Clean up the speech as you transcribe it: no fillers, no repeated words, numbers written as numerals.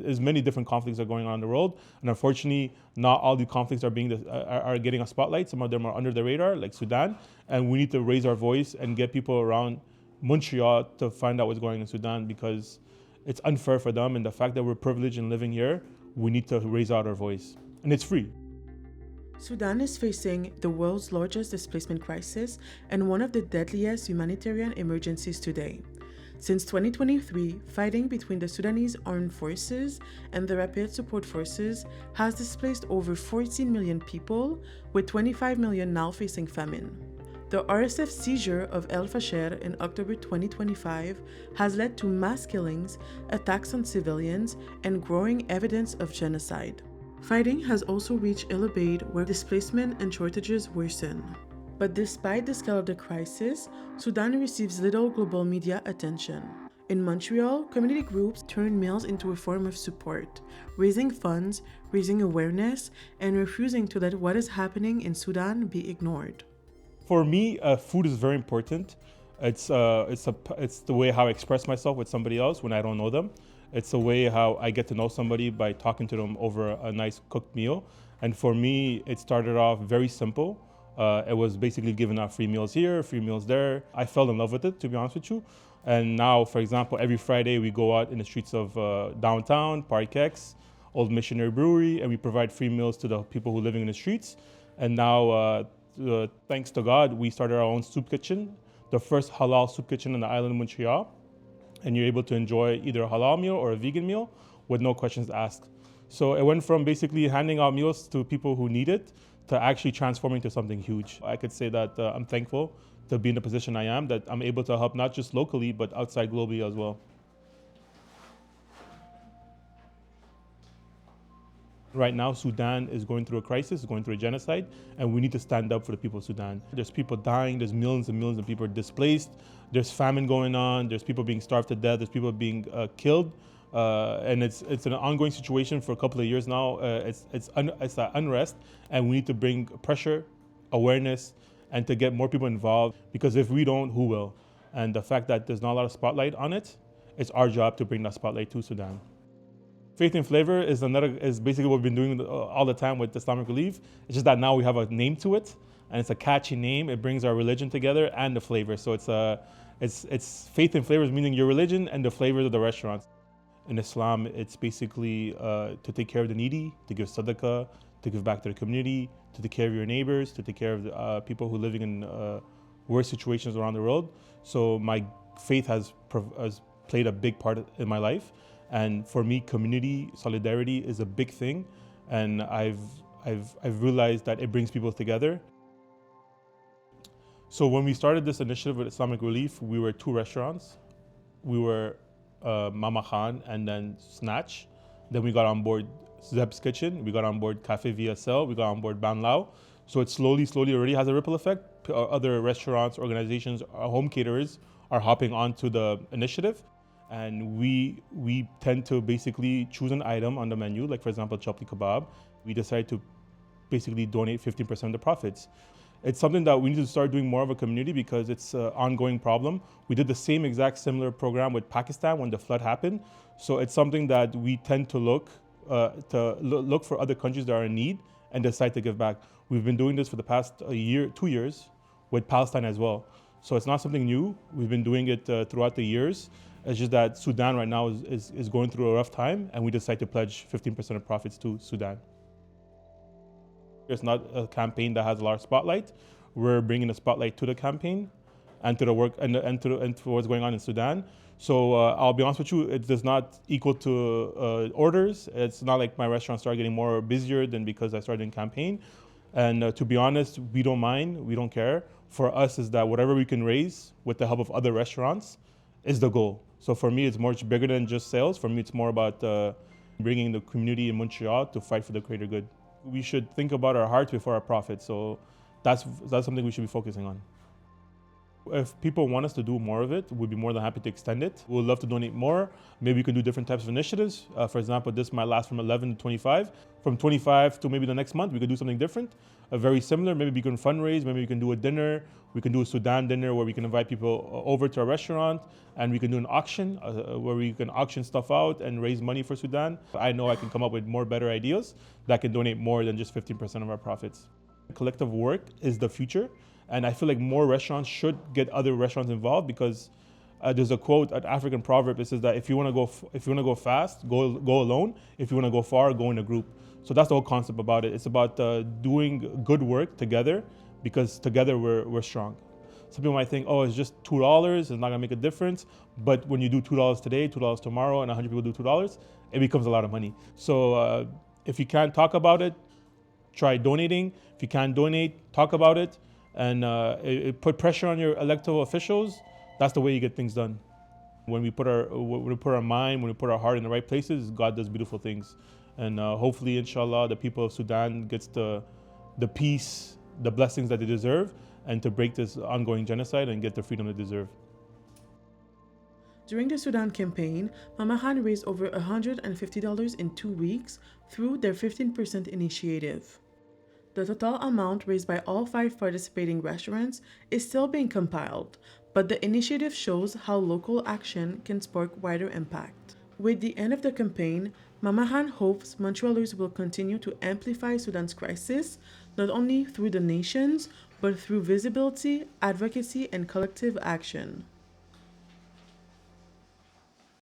there's many different conflicts that are going on in the world, and unfortunately, not all the conflicts are are getting a spotlight. Some of them are under the radar, like Sudan, and we need to raise our voice and get people around Montreal to find out what's going on in Sudan, because it's unfair for them, and the fact that we're privileged in living here, we need to raise out our voice, and it's free. Sudan is facing the world's largest displacement crisis and one of the deadliest humanitarian emergencies today. Since 2023, fighting between the Sudanese armed forces and the Rapid Support Forces has displaced over 14 million people, with 25 million now facing famine. The RSF seizure of El Fasher in October 2025 has led to mass killings, attacks on civilians, and growing evidence of genocide. Fighting has also reached El Obeid, where displacement and shortages worsen. But despite the scale of the crisis, Sudan receives little global media attention. In Montreal, community groups turn meals into a form of support, raising funds, raising awareness, and refusing to let what is happening in Sudan be ignored. For me, food is very important. It's the way how I express myself with somebody else when I don't know them. It's the way how I get to know somebody by talking to them over a nice cooked meal. And for me, it started off very simple. It was basically giving out free meals here, free meals there. I fell in love with it, to be honest with you. And now, for example, every Friday we go out in the streets of downtown, Park X, Old Missionary Brewery, and we provide free meals to the people who are living in the streets. And now, thanks to God, we started our own soup kitchen, the first halal soup kitchen on the island of Montreal. And you're able to enjoy either a halal meal or a vegan meal with no questions asked. So it went from basically handing out meals to people who need it to actually transforming to something huge. I could say that I'm thankful to be in the position I am, that I'm able to help not just locally, but outside globally as well. Right now, Sudan is going through a crisis, going through a genocide, and we need to stand up for the people of Sudan. There's people dying, there's millions and millions of people displaced, there's famine going on, there's people being starved to death, there's people being killed, and it's an ongoing situation for a couple of years now. It's that unrest, and we need to bring pressure, awareness, and to get more people involved, because if we don't, who will? And the fact that there's not a lot of spotlight on it, it's our job to bring that spotlight to Sudan. Faith and Flavours is basically what we've been doing all the time with Islamic Relief. It's just that now we have a name to it, and it's a catchy name. It brings our religion together and the flavor. So it's Faith and Flavours, meaning your religion and the flavors of the restaurants. In Islam, it's basically to take care of the needy, to give sadaqah, to give back to the community, to take care of your neighbors, to take care of the, people who are living in worse situations around the world. So my faith has played a big part in my life. And for me, community solidarity is a big thing, and I've realized that it brings people together. So when we started this initiative with Islamic Relief, we were 2 restaurants. We were Mama Khan and then Snatch. Then we got on board Zeb's Kitchen. We got on board Cafe VSL. We got on board Ban Lao. So it slowly already has a ripple effect. Other restaurants, organizations, home caterers are hopping onto the initiative. And we tend to basically choose an item on the menu, like for example, chapli kebab. We decide to basically donate 15% of the profits. It's something that we need to start doing more of a community, because it's an ongoing problem. We did the same exact similar program with Pakistan when the flood happened. So it's something that we tend to look for other countries that are in need and decide to give back. We've been doing this for the past 2 years with Palestine as well. So it's not something new. We've been doing it throughout the years. It's just that Sudan right now is going through a rough time, and we decided to pledge 15% of profits to Sudan. It's not a campaign that has a lot of spotlight. We're bringing the spotlight to the campaign and to the work and to what's going on in Sudan. So I'll be honest with you, it does not equal to orders. It's not like my restaurant started getting more busier than because I started in campaign. And to be honest, we don't mind, we don't care. For us is that whatever we can raise with the help of other restaurants is the goal. So for me, it's much bigger than just sales. For me, it's more about bringing the community in Montreal to fight for the greater good. We should think about our heart before our profit. So that's something we should be focusing on. If people want us to do more of it, we'd be more than happy to extend it. We'd love to donate more. Maybe we can do different types of initiatives. For example, this might last from 11 to 25. From 25 to maybe the next month, we could do something different, very similar. Maybe we can fundraise. Maybe we can do a dinner. We can do a Sudan dinner where we can invite people over to a restaurant, and we can do an auction where we can auction stuff out and raise money for Sudan. I know I can come up with more better ideas that can donate more than just 15% of our profits. Collective work is the future. And I feel like more restaurants should get other restaurants involved, because there's a quote, an African proverb. It says that if you want to go fast, go alone. If you want to go far, go in a group. So that's the whole concept about it. It's about doing good work together, because together we're strong. Some people might think, oh, it's just $2. It's not gonna make a difference. But when you do $2 today, $2 tomorrow, and 100 people do $2, it becomes a lot of money. So if you can't talk about it, try donating. If you can't donate, talk about it. And it put pressure on your elected officials. That's the way you get things done. When we put our mind, when we put our heart in the right places, God does beautiful things. And hopefully, inshallah, the people of Sudan gets the peace, the blessings that they deserve, and to break this ongoing genocide and get the freedom they deserve. During the Sudan campaign, Mama Han raised over $150 in 2 weeks through their 15% initiative. The total amount raised by all 5 participating restaurants is still being compiled, but the initiative shows how local action can spark wider impact. With the end of the campaign, Mama Han hopes Montrealers will continue to amplify Sudan's crisis, not only through donations, but through visibility, advocacy, and collective action.